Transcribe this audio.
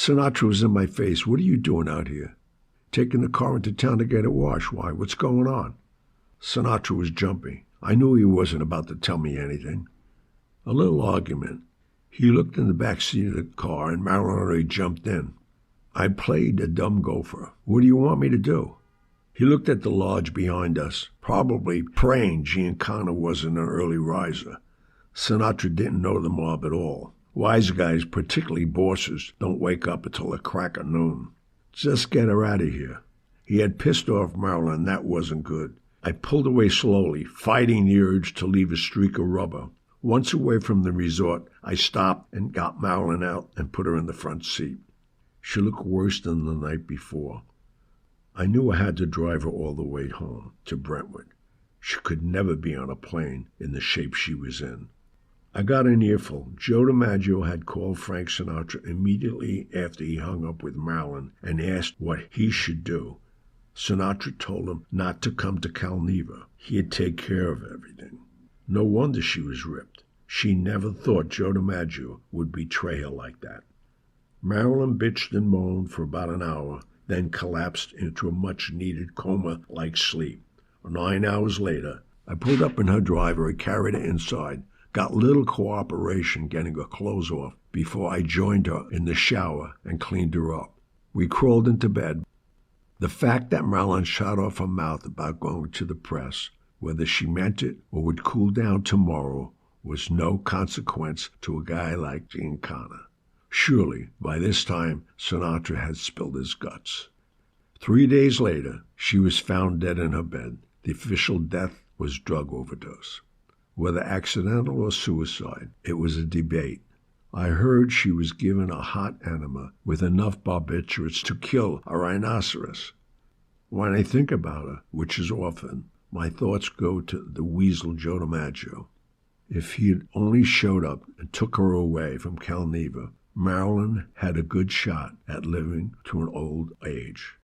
Sinatra was in my face. What are you doing out here? Taking the car into town to get it washed. Why? What's going on? Sinatra was jumpy. I knew he wasn't about to tell me anything. A little argument. He looked in the back seat of the car, and Marilyn already jumped in. I played a dumb gopher. What do you want me to do? He looked at the lodge behind us, probably praying Giancana wasn't an early riser. Sinatra didn't know the mob at all. Wise guys, particularly bosses, don't wake up until the crack of noon. Just get her out of here. He had pissed off Marilyn, and that wasn't good. I pulled away slowly, fighting the urge to leave a streak of rubber. Once away from the resort, I stopped and got Marilyn out and put her in the front seat. She looked worse than the night before. I knew I had to drive her all the way home, to Brentwood. She could never be on a plane in the shape she was in. I got an earful. Joe DiMaggio had called Frank Sinatra immediately after he hung up with Marilyn and asked what he should do. Sinatra told him not to come to Calneva. He'd take care of everything. No wonder she was ripped. She never thought Joe DiMaggio would betray her like that. Marilyn bitched and moaned for about an hour, then collapsed into a much-needed coma-like sleep. 9 hours later, I pulled up in her driveway, carried her inside, got little cooperation getting her clothes off before I joined her in the shower and cleaned her up. We crawled into bed. The fact that Marilyn shot off her mouth about going to the press, whether she meant it or would cool down tomorrow, was no consequence to a guy like Giancana. Surely, by this time, Sinatra had spilled his guts. 3 days later, she was found dead in her bed. The official death was drug overdose. Whether accidental or suicide, it was a debate. I heard she was given a hot enema with enough barbiturates to kill a rhinoceros. When I think about her, which is often, my thoughts go to the weasel Joe DiMaggio. If he had only showed up and took her away from Calneva, Marilyn had a good shot at living to an old age.